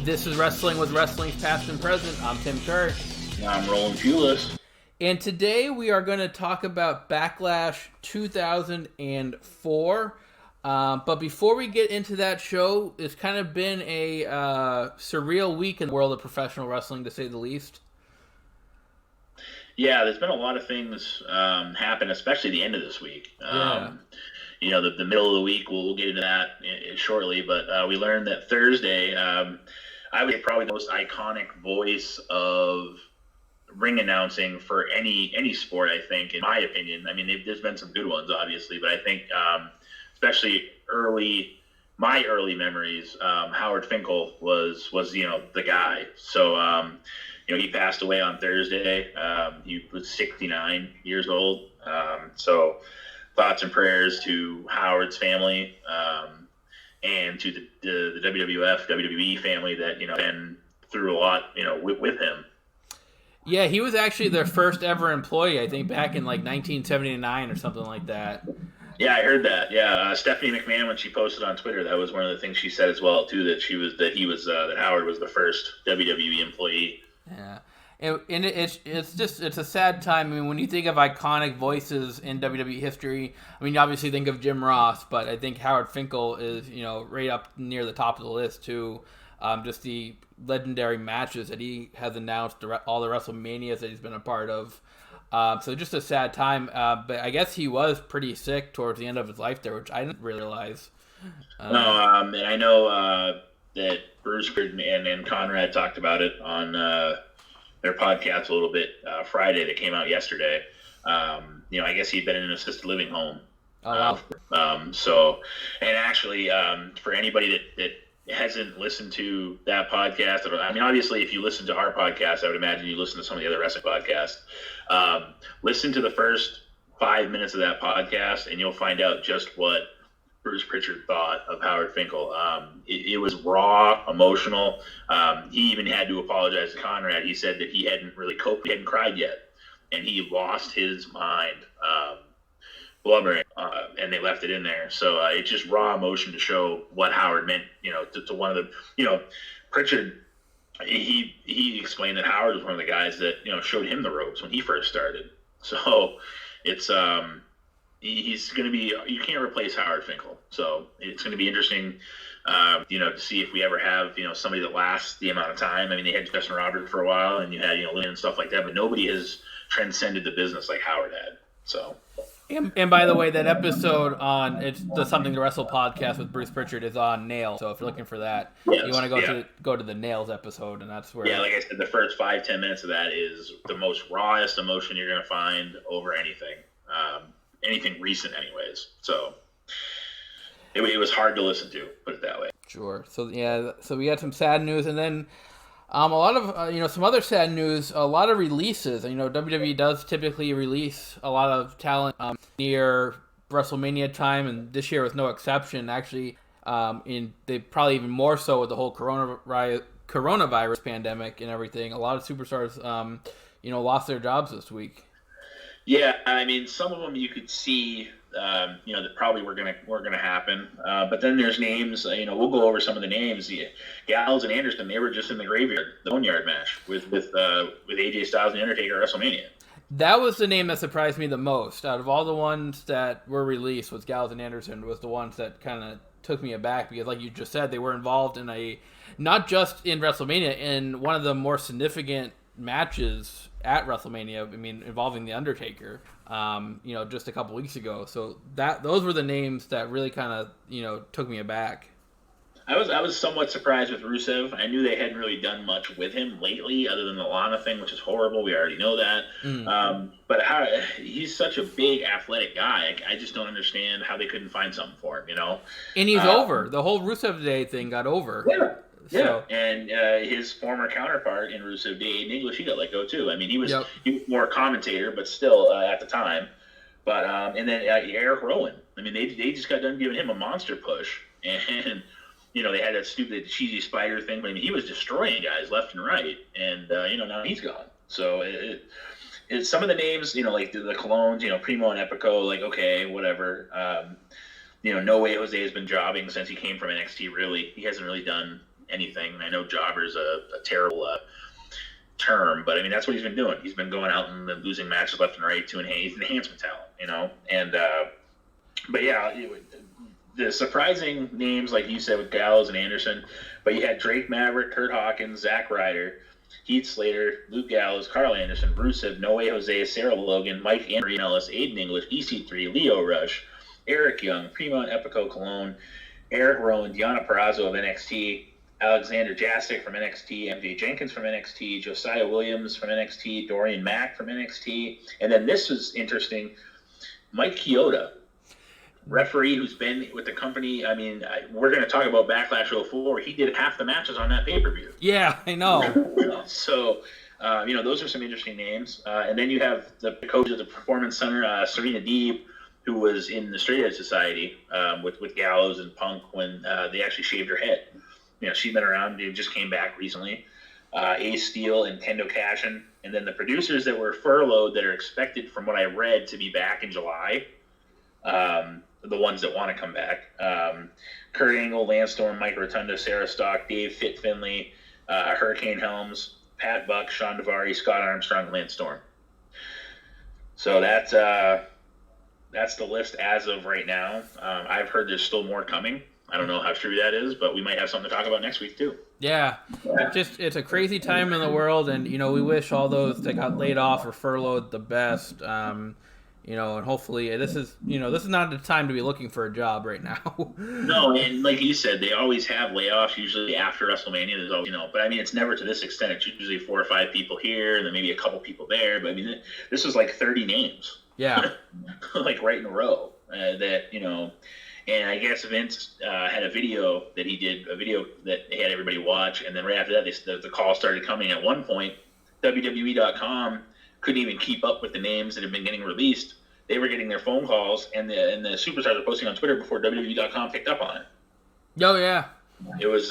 This is Wrestling with Wrestling's Past and Present. I'm Tim Kurt. I'm Roland Pulis. And today we are going to talk about Backlash 2004. But before we get into that show, it's kind of been a surreal week in the world of professional wrestling, to say the least. Yeah, there's been a lot of things happen, especially the end of this week. You know, the middle of the week, we'll get into that shortly. But we learned that Thursday, I would say probably the most iconic voice of ring announcing for any sport, I think, in my opinion. I mean, there's been some good ones, obviously, but I think especially my early memories, Howard Finkel was the guy. So he passed away on Thursday. He was 69 years old. So thoughts and prayers to Howard's family and to the WWF, WWE family that been through a lot with him. Yeah, he was actually their first ever employee, I think, back in like 1979 or something like that. Yeah, I heard that. Yeah, Stephanie McMahon, when she posted on Twitter, that was one of the things she said as well too. That that Howard was the first WWE employee. Yeah, and it's a sad time. I mean, when you think of iconic voices in WWE history, I mean, you obviously think of Jim Ross, but I think Howard Finkel is right up near the top of the list too. Just the legendary matches that he has announced, all the WrestleManias that he's been a part of. So just a sad time. But I guess he was pretty sick towards the end of his life there, which I didn't realize. And I know that Bruce and Conrad talked about it on their podcast a little bit Friday that came out yesterday. I guess he'd been in an assisted living home. Oh, wow. So, and actually, for anybody that hasn't listened to that podcast, I mean, obviously, if you listen to our podcast, I would imagine you listen to some of the other wrestling podcasts. Listen to the first 5 minutes of that podcast, and you'll find out just what Bruce Pritchard thought of Howard Finkel. It was raw, emotional. He even had to apologize to Conrad. He said that he hadn't really coped, he hadn't cried yet, and he lost his mind. Blubbering, and they left it in there. So it's just raw emotion to show what Howard meant, to one of the, Pritchard, he explained that Howard was one of the guys that, showed him the ropes when he first started. So it's, he's going to be, you can't replace Howard Finkel. So it's going to be interesting, to see if we ever have, somebody that lasts the amount of time. I mean, they had Justin Roberts for a while, and you had, Lynn and stuff like that, but nobody has transcended the business like Howard had. So. And by the way, that episode on it's the Something to Wrestle podcast with Bruce Pritchard is on Nails. So if you're looking for that, you want to go to the Nails episode, and that's where. Yeah, like I said, the first 5-10 minutes of that is the most rawest emotion you're going to find over anything recent, anyways. So it was hard to listen to, put it that way. Sure. So yeah, so we had some sad news, and then. A lot of, some other sad news, a lot of releases. WWE does typically release a lot of talent near WrestleMania time, and this year was no exception. Actually, they probably even more so with the whole coronavirus pandemic and everything. A lot of superstars, lost their jobs this week. Yeah, I mean, some of them you could see, that probably were gonna happen. But then there's names. We'll go over some of the names. Gallows and Anderson, they were just in the graveyard, the Boneyard match with AJ Styles and Undertaker at WrestleMania. That was the name that surprised me the most out of all the ones that were released. Was Gallows and Anderson was the ones that kind of took me aback because, like you just said, they were involved in not just in WrestleMania, in one of the more significant matches at WrestleMania. I mean, involving the Undertaker. Just a couple weeks ago. So those were the names that really kind of took me aback. I was somewhat surprised with Rusev. I knew they hadn't really done much with him lately, other than the Lana thing, which is horrible. We already know that. But he's such a big athletic guy. I just don't understand how they couldn't find something for him. And he's over. The whole Rusev Day thing got over. Yeah. Yeah, and his former counterpart in Rusev Day, Aiden English, he got let go too. I mean, he was more a commentator, but still at the time. But and then Eric Rowan. I mean, they just got done giving him a monster push, and they had that stupid cheesy spider thing. But I mean, he was destroying guys left and right, and now he's gone. So it's some of the names, like the Colognes, Primo and Epico, like okay, whatever. No Way Jose has been jobbing since he came from NXT. Really, he hasn't really done anything. I know jobber's a terrible term, but I mean that's what he's been doing. He's been going out and losing matches left and right to enhance. He's an enhancement talent, and but yeah, the surprising names like you said with Gallows and Anderson, but you had Drake Maverick, Kurt Hawkins, Zack Ryder, Heath Slater, Luke Gallows, Carl Anderson, Rusev, No Way Jose, Sarah Logan, Mike Henry Ellis, Aiden English, EC3, Leo Rush, Eric Young, Primo and Epico Cologne, Eric Rowan, Deonna Purrazzo of NXT, Alexander Jasek from NXT, MJ Jenkins from NXT, Josiah Williams from NXT, Dorian Mack from NXT, and then this was interesting, Mike Chioda, referee who's been with the company. I mean, we're going to talk about Backlash 04. He did half the matches on that pay-per-view. Yeah, I know. So, those are some interesting names. And then you have the coach of the Performance Center, Serena Deeb, who was in the Straight Edge Society with Gallows and Punk when they actually shaved her head. She's been around. They just came back recently. Ace Steel and Kendo Cashin. And then the producers that were furloughed that are expected, from what I read, to be back in July. The ones that want to come back. Kurt Angle, Lance Storm, Mike Rotunda, Sarah Stock, Dave Fit Finley, Hurricane Helms, Pat Buck, Sean Devari, Scott Armstrong, Lance Storm. So that's the list as of right now. I've heard there's still more coming. I don't know how true that is, but we might have something to talk about next week too. Yeah. It's a crazy time in the world, and we wish all those that got laid off or furloughed the best. And hopefully this is not the time to be looking for a job right now. No, and like you said, they always have layoffs usually after WrestleMania. There's always, but I mean, it's never to this extent. It's usually 4 or 5 people here, and then maybe a couple people there. But I mean, this was like 30 names. Yeah. Like right in a row and I guess Vince had a video that he did, a video that he had everybody watch, and then right after that, the call started coming. At one point, WWE.com couldn't even keep up with the names that had been getting released. They were getting their phone calls, and the superstars were posting on Twitter before WWE.com picked up on it. Oh yeah, it was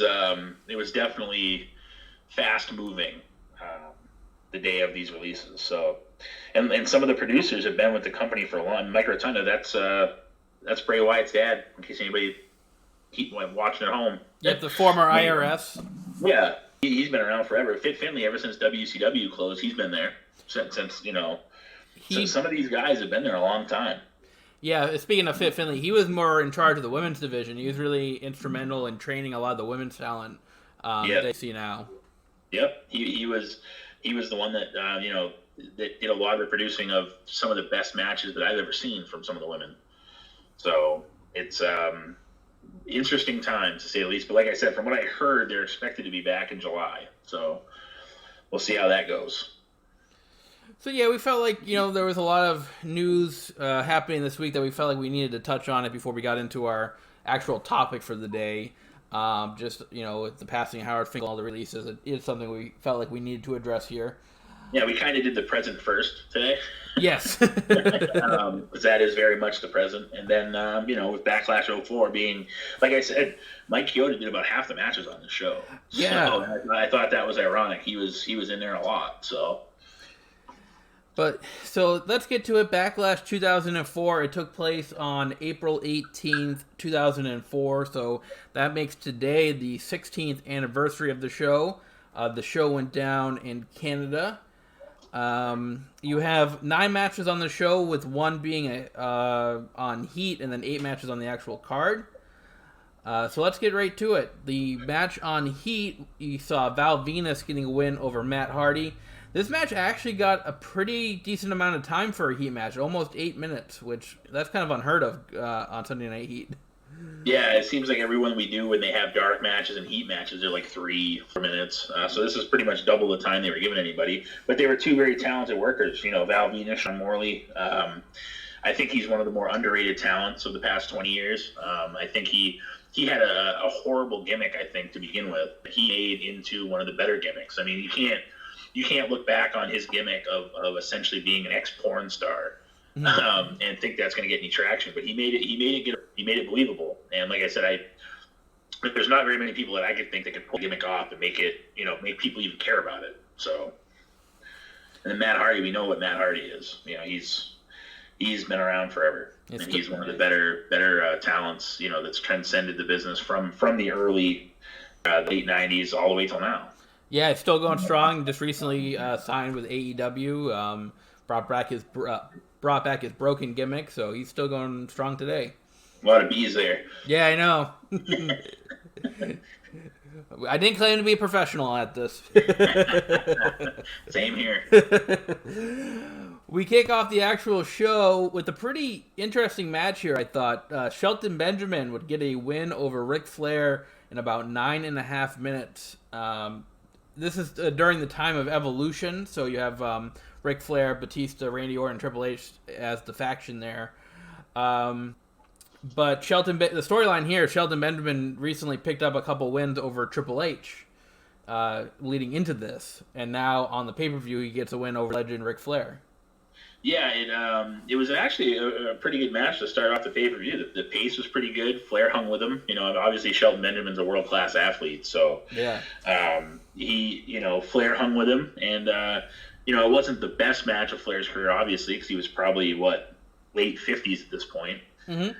definitely fast moving the day of these releases. So, and some of the producers have been with the company for a long. Mike Rotunda, that's Bray Wyatt's dad. In case anybody keep watching at home. Yep, the former IRS. Yeah, he's been around forever. Fit Finley, ever since WCW closed, he's been there since So some of these guys have been there a long time. Yeah, speaking of Fit Finley, he was more in charge of the women's division. He was really instrumental in training a lot of the women's talent that they see now. Yep, he was the one that that did a lot of the producing of some of the best matches that I've ever seen from some of the women. So it's interesting time to say the least. But like I said, from what I heard, they're expected to be back in July. So we'll see how that goes. So yeah, we felt like there was a lot of news happening this week that we felt like we needed to touch on it before we got into our actual topic for the day. With the passing of Howard Finkel, all the releases, it's something we felt like we needed to address here. Yeah, we kind of did the present first today. Yes. Because that is very much the present. And then, with Backlash 04 being, like I said, Mike Chioda did about half the matches on the show. Yeah. So I thought that was ironic. He was in there a lot, so. So let's get to it. Backlash 2004. It took place on April 18th, 2004. So that makes today the 16th anniversary of the show. The show went down in Canada. You have 9 matches on the show, with 1 being on Heat, and then 8 matches on the actual card. So let's get right to it. The match on Heat, you saw Val Venus getting a win over Matt Hardy. This match actually got a pretty decent amount of time for a Heat match, almost 8 minutes, which that's kind of unheard of on Sunday Night Heat. Yeah, it seems like everyone we do when they have dark matches and Heat matches, they're like 3-4 minutes. So this is pretty much double the time they were giving anybody. But they were 2 very talented workers. Val Venus, Sean Morley. I think he's one of the more underrated talents of the past 20 years. I think he had a horrible gimmick, I think, to begin with. He made into one of the better gimmicks. I mean, you can't look back on his gimmick of essentially being an ex-porn star and think that's going to get any traction. But he made it believable. And like I said, there's not very many people that I could think that could pull the gimmick off and make it, make people even care about it. So, and then Matt Hardy, we know what Matt Hardy is. He's been around forever, and he's one of the better talents. That's transcended the business from the early the late 90s all the way till now. Yeah, it's still going strong. Just recently signed with AEW. Brought back his broken gimmick, so he's still going strong today. A lot of bees there. Yeah, I know. I didn't claim to be a professional at this. Same here. We kick off the actual show with a pretty interesting match here, I thought. Shelton Benjamin would get a win over Ric Flair in about 9.5 minutes. This is during the time of Evolution, so you have Ric Flair, Batista, Randy Orton, Triple H as the faction there. But the storyline here, Shelton Benjamin recently picked up a couple wins over Triple H leading into this. And now on the pay-per-view, he gets a win over legend Ric Flair. Yeah, it was actually a pretty good match to start off the pay-per-view. The pace was pretty good. Flair hung with him. Obviously Shelton Benjamin's a world-class athlete, so yeah. Flair hung with him, and it wasn't the best match of Flair's career, obviously, because he was probably late 50s at this point. Mm-hmm.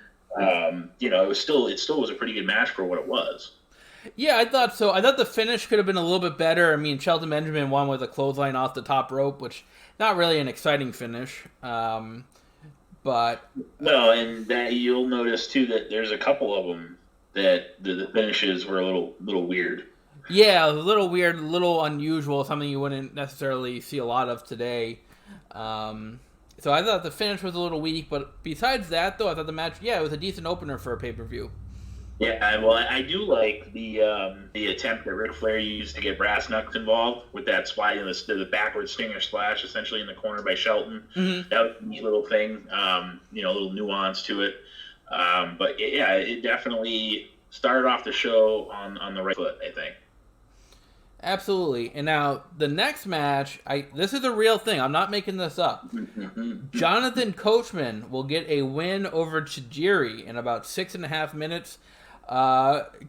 It still was a pretty good match for what it was. Yeah, I thought so. I thought the finish could have been a little bit better. I mean, Shelton Benjamin won with a clothesline off the top rope, which not really an exciting finish. But no, and that you'll notice too that there's a couple of them that the finishes were a little weird. Yeah, a little weird, a little unusual, something you wouldn't necessarily see a lot of today. So I thought the finish was a little weak, but besides that, though, I thought the match, it was a decent opener for a pay-per-view. Yeah, well, I do like the attempt that Ric Flair used to get Brass Knucks involved with that slide in the backward stinger splash, essentially in the corner by Shelton. Mm-hmm. That was a neat little thing, a little nuance to it. But it definitely started off the show on the right foot, I think. Absolutely. And now, the next match, this is a real thing. I'm not making this up. Jonathan Coachman will get a win over Tajiri in about 6.5 minutes.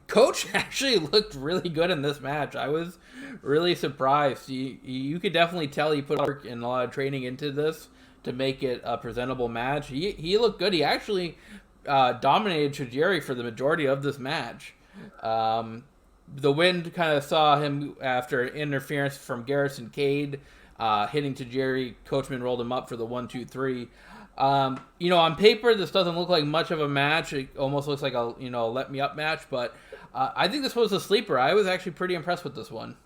Coach actually looked really good in this match. I was really surprised. You could definitely tell he put work and a lot of training into this to make it a presentable match. He looked good. He actually dominated Tajiri for the majority of this match. The win kind of saw him after interference from Garrison Cade, hitting Tajiri. Coachman rolled him up for the 1-2-3. On paper, this doesn't look like much of a match. It almost looks like a let me up match, but I think this was a sleeper. I was actually pretty impressed with this one.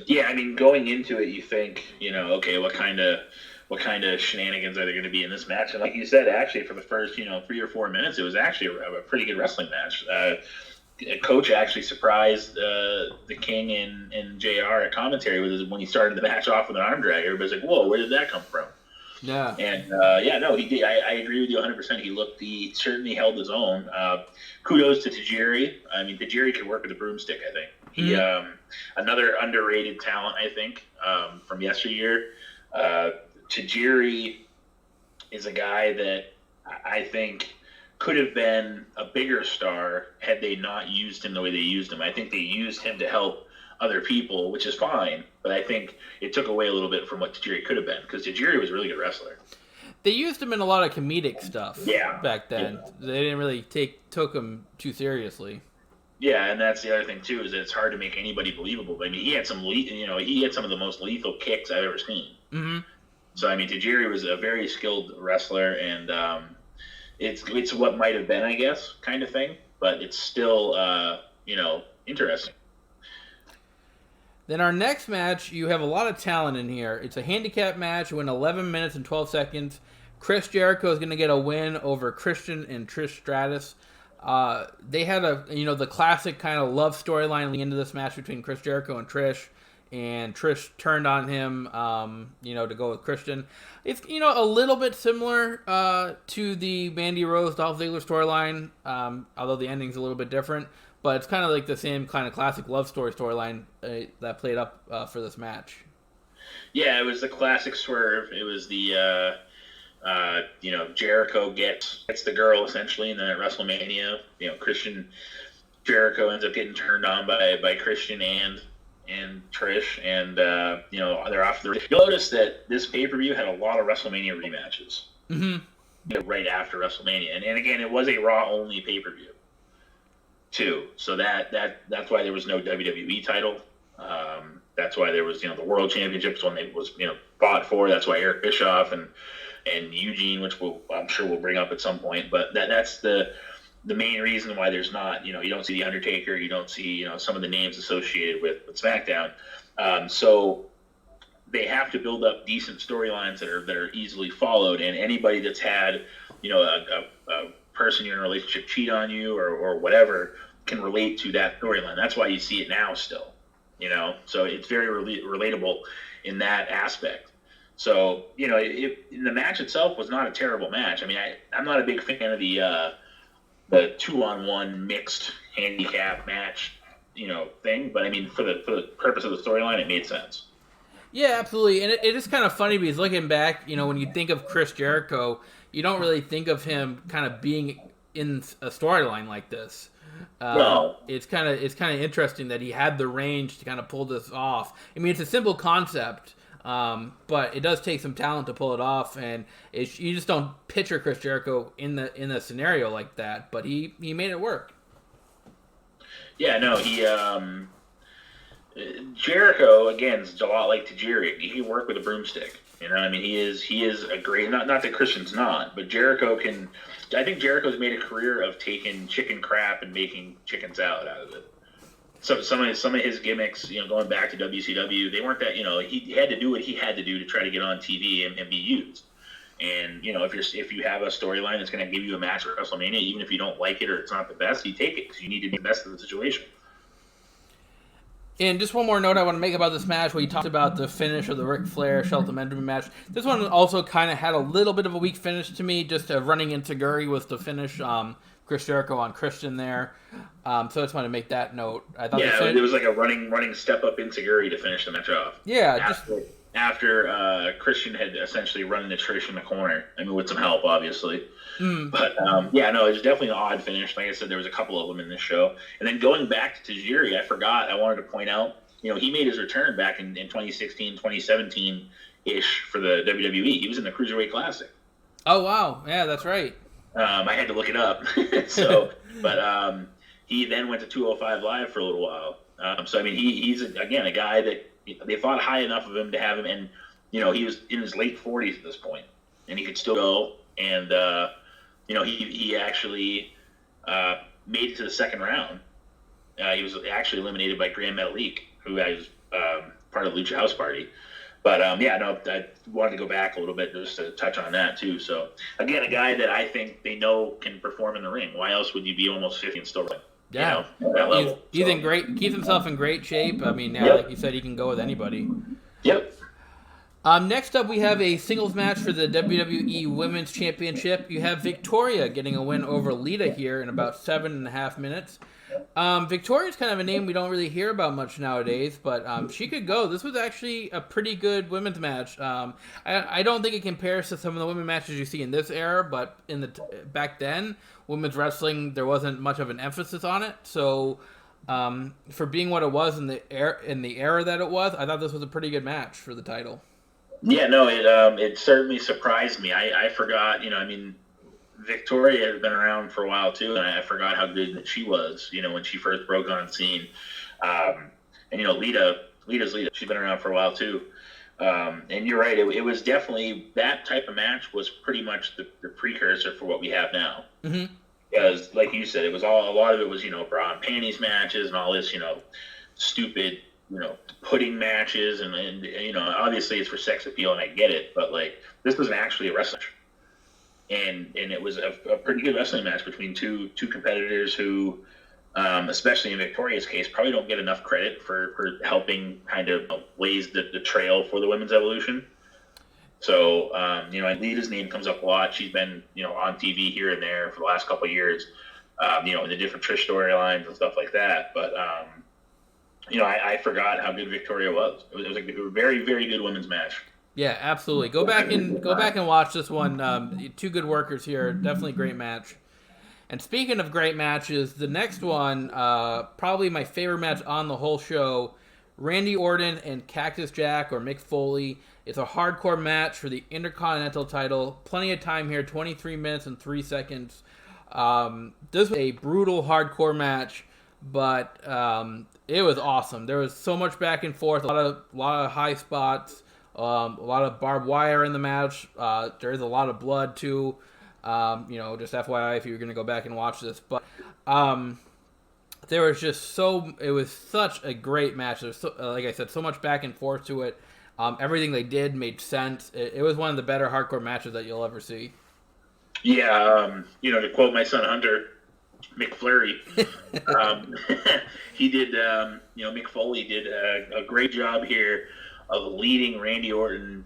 Yeah, I mean, going into it, you think, okay, what kind of shenanigans are there going to be in this match? And like you said, actually, for the first 3 or 4 minutes, it was actually a pretty good wrestling match. Coach actually surprised the King and JR at commentary when he started the match off with an arm drag. Everybody's like, "Whoa, where did that come from?" Yeah. And he did. I agree with you 100%. He certainly held his own. Kudos to Tajiri. I mean, Tajiri could work with a broomstick, I think. He another underrated talent, I think, from yesteryear. Tajiri is a guy that I think could have been a bigger star had they not used him the way they used him. I think they used him to help other people, which is fine, but I think it took away a little bit from what Tajiri could have been, because Tajiri was a really good wrestler. They used him in a lot of comedic stuff back then. Yeah. They didn't really took him too seriously. Yeah, and that's the other thing too, is that it's hard to make anybody believable. I mean, he had some of the most lethal kicks I've ever seen. Mm-hmm. So I mean, Tajiri was a very skilled wrestler, and it's what might have been, I guess, kind of thing, but it's still interesting. Then our next match, you have a lot of talent in here. It's a handicap match. Win 11 minutes and 12 seconds. Chris Jericho is going to get a win over Christian and Trish Stratus. They had the classic kind of love storyline leading into this match between Chris Jericho and Trish Trish turned on him, to go with Christian. It's, a little bit similar to the Mandy Rose Dolph Ziggler storyline, although the ending's a little bit different. But it's kind of like the same kind of classic love storyline that played up for this match. Yeah, it was the classic swerve. It was the, Jericho gets the girl essentially, and then at WrestleMania, Christian Jericho ends up getting turned on by Christian and Trish, and they're off the. You'll notice that this pay-per-view had a lot of WrestleMania rematches. Mm-hmm. Right after WrestleMania, and again, it was a Raw only pay-per-view. too. So that's why there was no WWE title. That's why there was, the World Championships when they was, fought for. That's why Eric Bischoff and Eugene, which I'm sure we'll bring up at some point. But that's the main reason why there's not, you don't see the Undertaker, you don't see, some of the names associated with SmackDown. So they have to build up decent storylines that are easily followed, and anybody that's had, a person you're in a relationship cheat on you or whatever can relate to that storyline. That's why you see it now still. So it's very relatable in that aspect. So, the match itself was not a terrible match. I mean, I'm not a big fan of the 2-on-1 mixed handicap match, thing. But, I mean, for the purpose of the storyline, it made sense. Yeah, absolutely. And it is kind of funny because looking back, when you think of Chris Jericho, you don't really think of him kind of being in a storyline like this. No. It's kind of interesting that he had the range to kind of pull this off. I mean, it's a simple concept, but it does take some talent to pull it off, and you just don't picture Chris Jericho in a scenario like that. But he made it work. Yeah, no, he Jericho again is a lot like Tajiri. He can work with a broomstick. I mean, he is a great. Not that Christian's not, but Jericho can. I think Jericho's made a career of taking chicken crap and making chicken salad out of it. So some of his gimmicks, going back to WCW, they weren't that. He had to do what he had to do to try to get on TV and be used. And if you have a storyline that's going to give you a match at WrestleMania, even if you don't like it or it's not the best, you take it because you need to be the best of the situation. And just one more note I want to make about this match, where you talked about the finish of the Ric Flair Shelton Benjamin match. This one also kind of had a little bit of a weak finish to me. Just running into Guri was the finish. Chris Jericho on Christian there. So I just wanted to make that note. I thought there was like a running step up into Guri to finish the match off. Yeah, after Christian had essentially run into Trish in the corner. I mean, with some help, obviously. But, it was definitely an odd finish. Like I said, there was a couple of them in this show. And then going back to Tajiri, I wanted to point out, he made his return back in 2016, 2017-ish for the WWE. He was in the Cruiserweight Classic. Oh, wow. Yeah, that's right. I had to look it up. But he then went to 205 Live for a little while. So, I mean, he's, again, a guy that they thought high enough of him to have him. And, he was in his late 40s at this point. And he could still go. And, he actually made it to the second round. He was actually eliminated by Grand Metalik, who was part of the Lucha House Party. But, I wanted to go back a little bit just to touch on that, too. So, again, a guy that I think they know can perform in the ring. Why else would you be almost 50 and still running? Yeah. At that level. He's in keeps himself in great shape. I mean, like you said, he can go with anybody. Yep. Next up, we have a singles match for the WWE Women's Championship. You have Victoria getting a win over Lita here in about 7.5 minutes. Victoria's kind of a name we don't really hear about much nowadays, but she could go. This was actually a pretty good women's match. I don't think it compares to some of the women's matches you see in this era, but back then, women's wrestling, there wasn't much of an emphasis on it. So for being what it was in the era that it was, I thought this was a pretty good match for the title. Yeah, no, it certainly surprised me. I forgot, Victoria has been around for a while too, and I forgot how good that she was, when she first broke on scene. And Lita's Lita. She's been around for a while too. And you're right, it was definitely, that type of match was pretty much the precursor for what we have now. Mm-hmm. Because, like you said, a lot of it was, bra and panties matches and all this, stupid, pudding matches, and obviously it's for sex appeal, and I get it, but this was actually a wrestling match. And it was a pretty good wrestling match between two competitors who, especially in Victoria's case, probably don't get enough credit for helping kind of blaze the trail for the women's evolution. So, Lita's name comes up a lot. She's been, on TV here and there for the last couple of years, in the different Trish storylines and stuff like that. But, I forgot how good Victoria was. It was a very, very good women's match. Yeah, absolutely. Go back and watch this one. Two good workers here. Definitely great match. And speaking of great matches, the next one, probably my favorite match on the whole show, Randy Orton and Cactus Jack or Mick Foley. It's a hardcore match for the Intercontinental title. Plenty of time here, 23 minutes and 3 seconds. This was a brutal hardcore match, but it was awesome. There was so much back and forth, a lot of high spots, a lot of barbed wire in the match. There's a lot of blood too. Just FYI if you're gonna go back and watch this, but there was just it was such a great match. There's like I said, so much back and forth to it. Everything they did made sense. It was one of the better hardcore matches that you'll ever see. Yeah, to quote my son Hunter McFlurry, he did. Mick Foley did a great job here of leading Randy Orton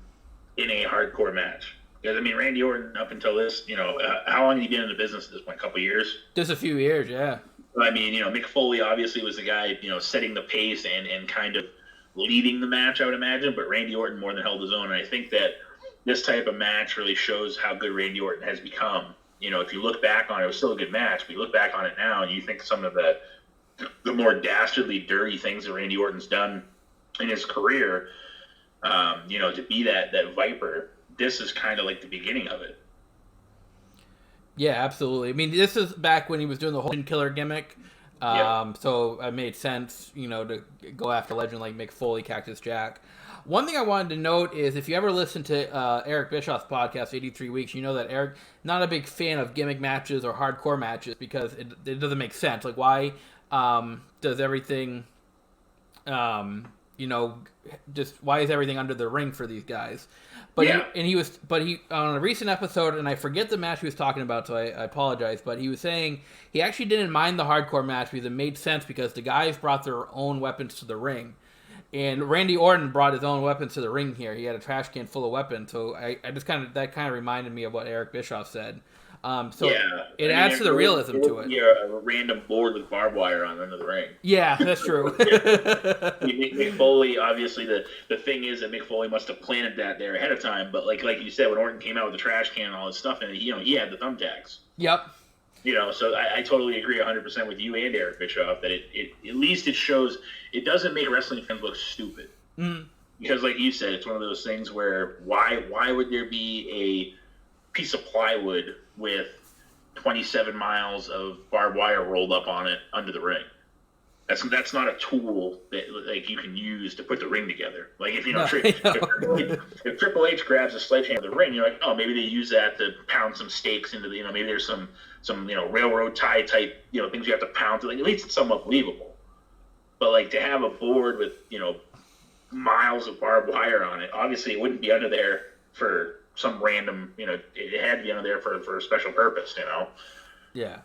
in a hardcore match. Because Randy Orton up until this, how long had he been in the business at this point? A couple years? Just a few years, yeah. Mick Foley obviously was the guy, setting the pace and kind of leading the match, I would imagine. But Randy Orton more than held his own, and I think that this type of match really shows how good Randy Orton has become. If you look back on it, it was still a good match, but you look back on it now and you think some of the more dastardly, dirty things that Randy Orton's done in his career, to be that Viper, this is kind of like the beginning of it. Yeah, absolutely. This is back when he was doing the whole killer gimmick. So it made sense, to go after a legend like Mick Foley, Cactus Jack. One thing I wanted to note is if you ever listen to Eric Bischoff's podcast, 83 Weeks, you know that Eric, not a big fan of gimmick matches or hardcore matches because it doesn't make sense. Like, why does everything, just why is everything under the ring for these guys? But he on a recent episode, and I forget the match he was talking about, so I apologize. But he was saying he actually didn't mind the hardcore match because it made sense because the guys brought their own weapons to the ring. And Randy Orton brought his own weapons to the ring here. He had a trash can full of weapons. So I just that kind of reminded me of what Eric Bischoff said. It adds to the realism to it. Yeah, a random board with barbed wire on under the ring. Yeah, that's true. Mick Foley, obviously, the thing is that Mick Foley must have planted that there ahead of time. But like you said, when Orton came out with the trash can and all this stuff in it, he had the thumbtacks. Yep. So I totally agree 100% with you and Eric Bischoff that it at least it shows it doesn't make wrestling fans look stupid. Mm. Because like you said, it's one of those things where why would there be a piece of plywood with 27 miles of barbed wire rolled up on it under the ring? That's not a tool that like you can use to put the ring together. Like if if Triple H grabs a sledgehammer in the ring, you're like, oh, maybe they use that to pound some stakes into the maybe there's some railroad tie type things you have to pound to. Like, at least it's somewhat believable. But like to have a board with miles of barbed wire on it, obviously it wouldn't be under there for some random it had to be under there for a special purpose. Yeah.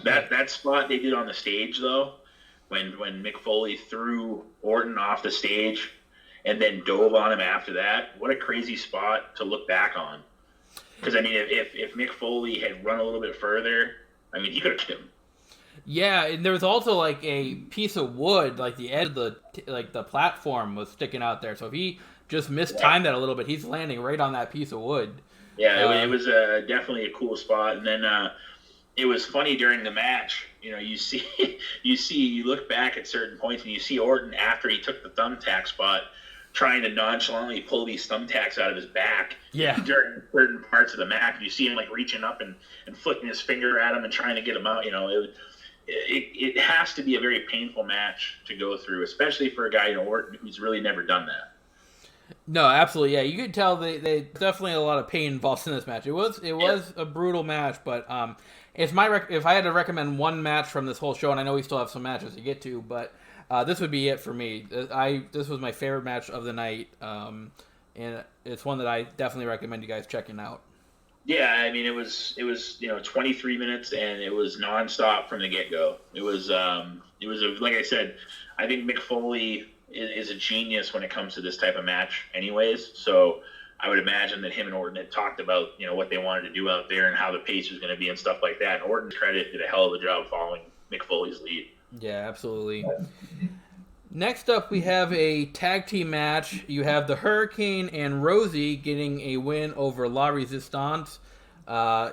That spot they did on the stage though. When Mick Foley threw Orton off the stage and then dove on him after that, what a crazy spot to look back on. Because, if Mick Foley had run a little bit further, he could have kicked him. Yeah, and there was also, like, a piece of wood, like, the edge of the platform was sticking out there. So if he just mistimed that a little bit, he's landing right on that piece of wood. Yeah, it was definitely a cool spot. And then it was funny during the match. You look back at certain points and you see Orton after he took the thumbtack spot trying to nonchalantly pull these thumbtacks out of his back. Yeah. During certain parts of the match, you see him like reaching up and flicking his finger at him and trying to get him out. It has to be a very painful match to go through, especially for a guy Orton who's really never done that. No, absolutely, yeah. You could tell they definitely a lot of pain involved in this match. It was a brutal match, but it's if I had to recommend one match from this whole show, and I know we still have some matches to get to, but this would be it for me. This was my favorite match of the night, and it's one that I definitely recommend you guys checking out. Yeah, it was 23 minutes and it was nonstop from the get go. It was like I said, I think Mick Foley is a genius when it comes to this type of match anyways. So I would imagine that him and Orton had talked about, what they wanted to do out there and how the pace was going to be and stuff like that. And Orton's credit did a hell of a job following Mick Foley's lead. Yeah, absolutely. Next up, we have a tag team match. You have the Hurricane and Rosie getting a win over La Resistance.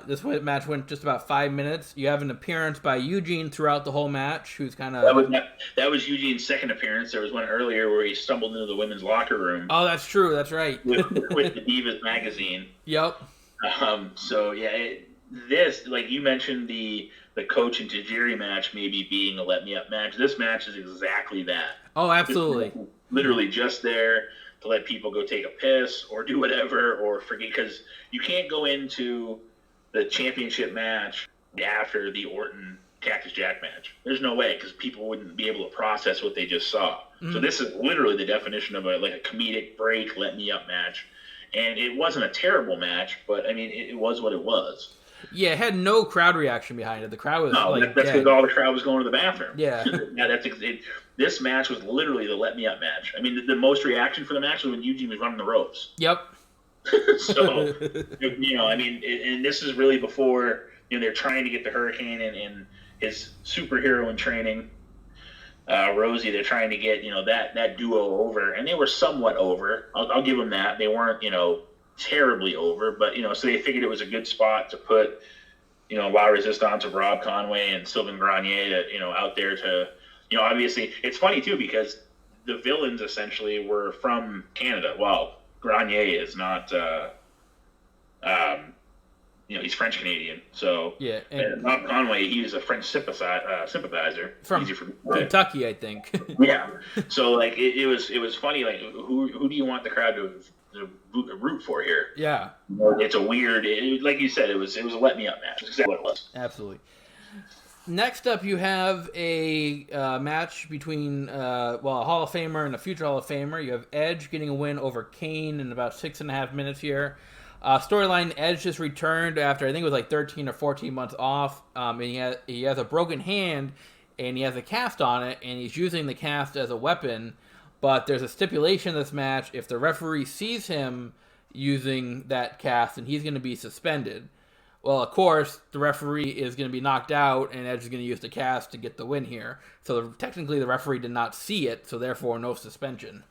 This match went just about 5 minutes. You have an appearance by Eugene throughout the whole match, who's kind of... That was Eugene's second appearance. There was one earlier where he stumbled into the women's locker room. Oh, that's true. That's right. with the Divas magazine. Yep. this, like you mentioned, the Coach and Tajiri match maybe being a let me up match. This match is exactly that. Oh, absolutely. Literally just there to let people go take a piss or do whatever or forget, because you can't go into the championship match after the Orton Cactus Jack match. There's no way, because people wouldn't be able to process what they just saw. So this is literally the definition of a comedic break, let me up match. And it wasn't a terrible match, but I mean, it was what it was. Yeah, it had no crowd reaction behind it. The crowd was that's because all the crowd was going to the bathroom. Yeah. This match was literally the let me up match. I mean, the most reaction for the match was when Eugene was running the ropes. Yep. So, I mean, and this is really before, they're trying to get the Hurricane and his superhero in training, Rosie. They're trying to get, that duo over, and they were somewhat over. I'll give them that. They weren't, terribly over, but, so they figured it was a good spot to put, La Resistance of Rob Conway and Sylvain Grenier, out there to, obviously it's funny too, because the villains essentially were from Canada. Well, Grenier is not, he's French Canadian. So yeah, and Rob Conway, he was a French sympathizer from Kentucky, I think. Yeah. So it was funny. Like, who do you want the crowd to root for here? Yeah. It's a weird, like you said, it was a let me up match. That's exactly what it was. Absolutely. Next up, you have a match between a Hall of Famer and a future Hall of Famer. You have Edge getting a win over Kane in about 6.5 minutes here. Storyline: Edge just returned after, I think it was 13 or 14 months off, and he has a broken hand, and he has a cast on it, and he's using the cast as a weapon. But there's a stipulation in this match: if the referee sees him using that cast, then he's going to be suspended. Well, of course, the referee is going to be knocked out, and Edge is going to use the cast to get the win here. So technically, the referee did not see it, so therefore, no suspension.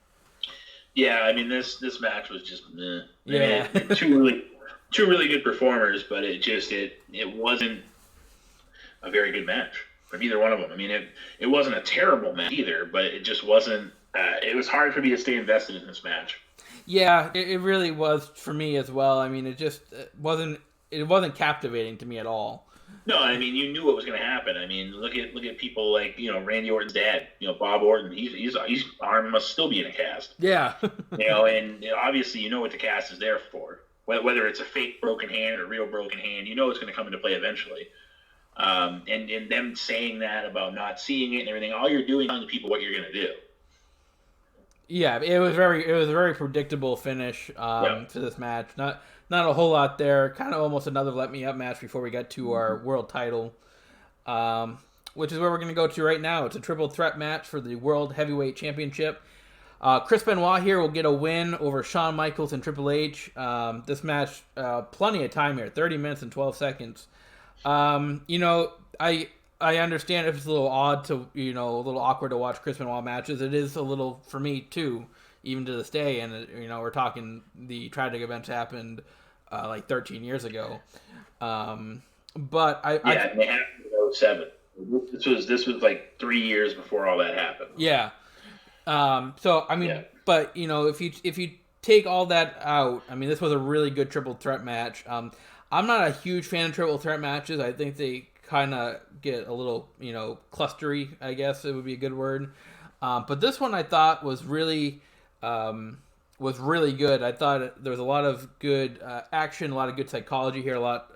Yeah, I mean, this match was just meh. Yeah. I mean, two really good performers, but it wasn't a very good match from either one of them. I mean, it wasn't a terrible match either, but it just wasn't. It was hard for me to stay invested in this match. Yeah, it really was for me as well. I mean, it just wasn't captivating to me at all. No, I mean, you knew what was going to happen. I mean, look at people like, Randy Orton's dad, Bob Orton. His arm must still be in a cast. Yeah. And obviously you know what the cast is there for. Whether it's a fake broken hand or real broken hand, it's going to come into play eventually. And them saying that about not seeing it and everything, all you're doing is telling people what you're going to do. Yeah, it was a very predictable finish to this match. Not a whole lot there. Kind of almost another let me up match before we get to our world title, which is where we're going to go to right now. It's a triple threat match for the World Heavyweight Championship. Chris Benoit here will get a win over Shawn Michaels and Triple H. This match, plenty of time here, 30 minutes and 12 seconds. I understand if it's a little odd to, a little awkward to watch Chris Benoit matches. It is a little for me too, even to this day. And we're talking the tragic events happened 13 years ago. But they happened in 2007. This was 3 years before all that happened. Yeah. So I mean, but if you take all that out, I mean, this was a really good triple threat match. I'm not a huge fan of triple threat matches. I think they kind of get a little, clustery, I guess it would be a good word. But this one I thought was really good. I thought there was a lot of good action, a lot of good psychology here, a lot.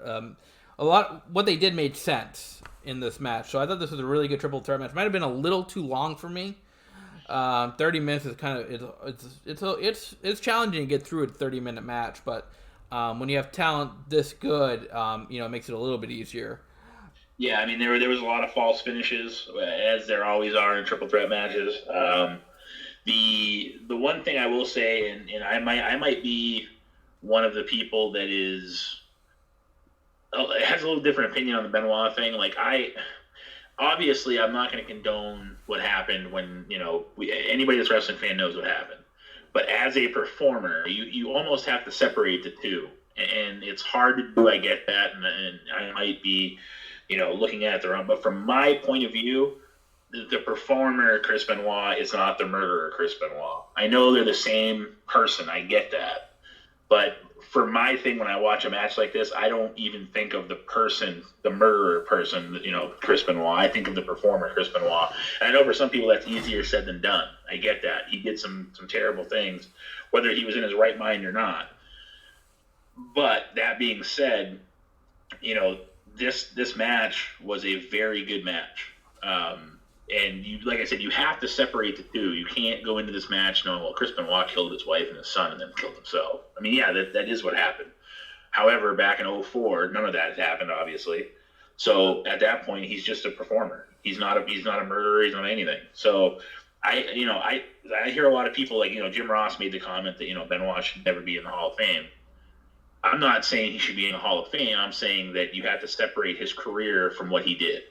What they did made sense in this match. So I thought this was a really good triple threat match. Might have been a little too long for me. 30 minutes is kind of it's challenging to get through a 30-minute match, but when you have talent this good, it makes it a little bit easier. Yeah, I mean there was a lot of false finishes, as there always are in triple threat matches. The one thing I will say, and I might be one of the people that has a little different opinion on the Benoit thing. Obviously I'm not going to condone what happened when anybody that's a wrestling fan knows what happened. But as a performer, you almost have to separate the two, and it's hard to do. I get that, and I might be looking at it the wrong. But from my point of view, the performer Chris Benoit is not the murderer Chris Benoit. I know they're the same person. I get that. But for my thing, when I watch a match like this, I don't even think of the person, the murderer person, Chris Benoit. I think of the performer, Chris Benoit. And I know for some people that's easier said than done. I get that. He did some terrible things, whether he was in his right mind or not. But that being said, this match was a very good match. And like I said, you have to separate the two. You can't go into this match knowing, well, Chris Benoit killed his wife and his son and then killed himself. I mean, yeah, that is what happened. However, back in 2004, none of that had happened, obviously. So at that point, he's just a performer. He's not a murderer. He's not anything. So I hear a lot of people like, Jim Ross made the comment that, Benoit should never be in the Hall of Fame. I'm not saying he should be in the Hall of Fame. I'm saying that you have to separate his career from what he did,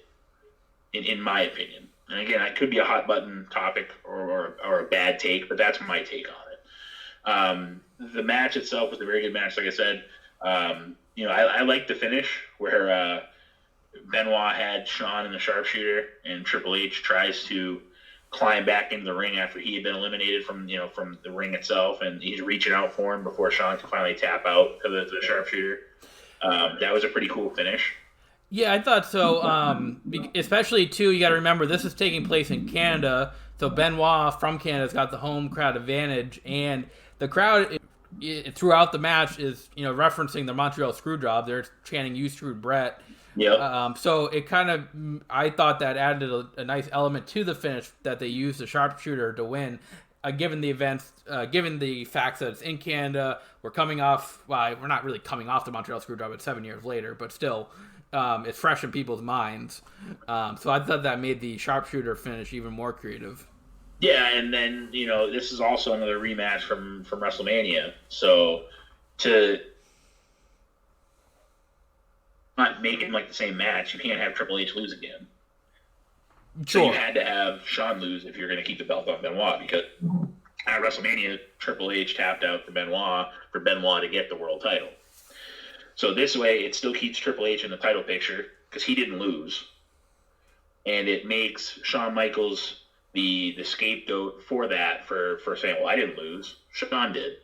in my opinion. And again, it could be a hot button topic or a bad take, but that's my take on it. The match itself was a very good match, like I said. I like the finish where Benoit had Shawn in the sharpshooter, and Triple H tries to climb back into the ring after he had been eliminated from the ring itself, and he's reaching out for him before Shawn can finally tap out to the sharpshooter. That was a pretty cool finish. Yeah, I thought so. Especially, too, you got to remember, this is taking place in Canada. So Benoit from Canada's got the home crowd advantage. And the crowd throughout the match is, referencing the Montreal Screwjob. They're chanting, "You screwed Brett." Yeah. So it kind of, I thought that added a nice element to the finish that they used the sharpshooter to win. Given the events, given the facts that it's in Canada, we're coming off, well, we're not really coming off the Montreal Screwjob, it's 7 years later, but still, it's fresh in people's minds. So I thought that made the sharpshooter finish even more creative. Yeah, and then, this is also another rematch from WrestleMania. So to not make it like the same match, you can't have Triple H lose again. Sure. So you had to have Shawn lose if you're going to keep the belt on Benoit, because at WrestleMania, Triple H tapped out for Benoit to get the world title. So this way, it still keeps Triple H in the title picture because he didn't lose, and it makes Shawn Michaels the scapegoat for that, for saying, well, I didn't lose, Shawn did.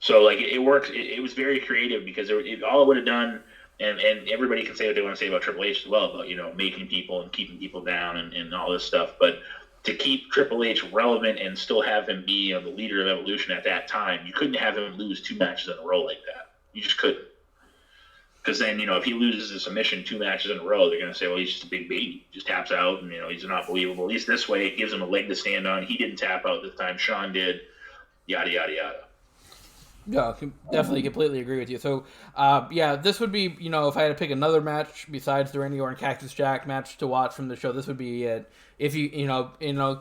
So like it works. It was very creative because all it would have done, and everybody can say what they want to say about Triple H as well, about making people and keeping people down and all this stuff, but to keep Triple H relevant and still have him be the leader of Evolution at that time, you couldn't have him lose 2 matches in a row like that. You just couldn't. Because then, if he loses a submission 2 matches in a row, they're going to say, well, he's just a big baby. Just taps out, and, he's not believable. At least this way, it gives him a leg to stand on. He didn't tap out this time. Shawn did. Yada, yada, yada. Yeah, definitely completely agree with you. So, this would be, if I had to pick another match besides the Randy Orton Cactus Jack match to watch from the show, this would be it. If you,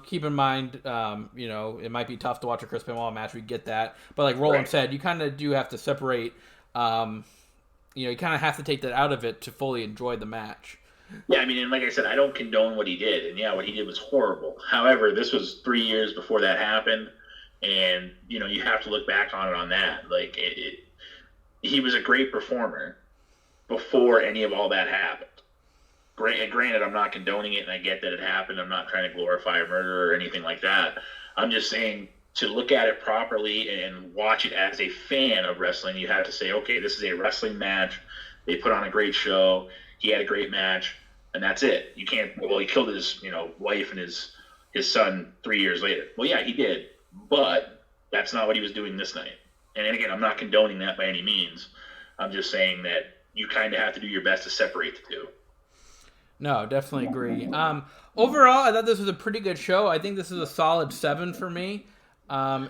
keep in mind, it might be tough to watch a Chris Benoit match. We get that. But like Roland said, you kind of do have to separate, you kind of have to take that out of it to fully enjoy the match. Yeah, I mean, and like I said, I don't condone what he did. And yeah, what he did was horrible. However, this was 3 years before that happened. And, you have to look back on it on that. Like, he was a great performer before any of all that happened. Granted, I'm not condoning it, and I get that it happened. I'm not trying to glorify a murder or anything like that. I'm just saying, to look at it properly and watch it as a fan of wrestling, you have to say, okay, this is a wrestling match. They put on a great show. He had a great match, and that's it. You can't, well, he killed his, wife and his son 3 years later. Well, yeah, he did. But that's not what he was doing this night. And again, I'm not condoning that by any means. I'm just saying that you kind of have to do your best to separate the two. No, definitely agree. Overall, I thought this was a pretty good show. I think this is a solid 7 for me.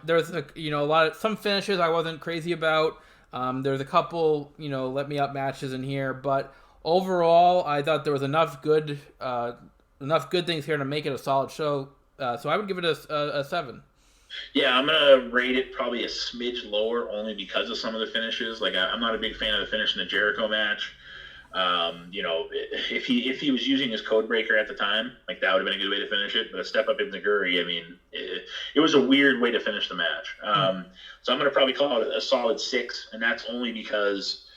There's some finishes I wasn't crazy about. There's a couple, let me up matches in here, but overall, I thought there was enough good things here to make it a solid show. So I would give it a 7. Yeah, I'm gonna rate it probably a smidge lower, only because of some of the finishes. Like, I'm not a big fan of the finish in the Jericho match. If he was using his code breaker at the time, like, that would have been a good way to finish it. But a step up in Naguri, I mean, it was a weird way to finish the match. So I'm gonna probably call it a solid 6, and that's only because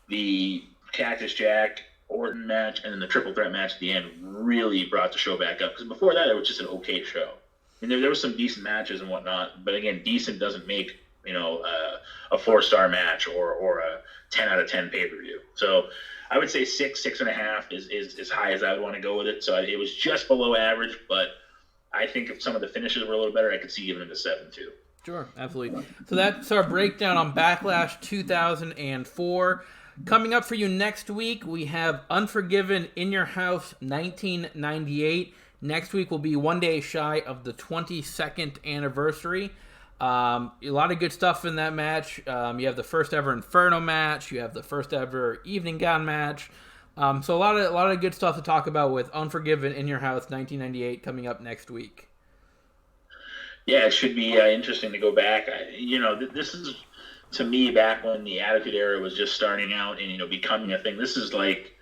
the Cactus Jack Orton match and then the triple threat match at the end really brought the show back up. Because before that, it was just an okay show. I mean, there was some decent matches and whatnot, but again, decent doesn't make a 4-star match or a 10 out of 10 pay-per-view. So I would say 6.5 is as high as I would want to go with it. So it was just below average, but I think if some of the finishes were a little better, I could see giving it a 7 too. Sure, absolutely. So that's our breakdown on Backlash 2004. Coming up for you next week, we have Unforgiven in Your House 1998. Next week will be one day shy of the 22nd anniversary. A lot of good stuff in that match. You have the first ever Inferno match. You have the first ever Evening Gown match. So a lot of good stuff to talk about with Unforgiven in Your House 1998 coming up next week. Yeah, it should be interesting to go back. This is, to me, back when the Attitude Era was just starting out and becoming a thing. This is like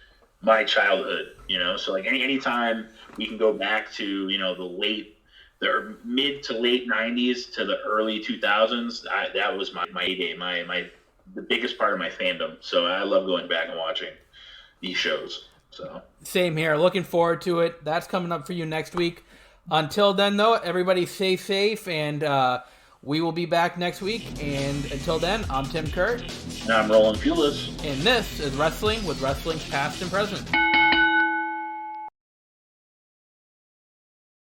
my childhood. So like anytime we can go back to the mid to late 90s to the early 2000s, that was my heyday, the biggest part of my fandom. So I love going back and watching these shows. So same here. Looking forward to it. That's coming up for you next week. Until then, though, everybody stay safe, and we will be back next week. And until then, I'm Tim Kurt. And I'm Roland Pulis. And this is Wrestling with Wrestling's Past and Present.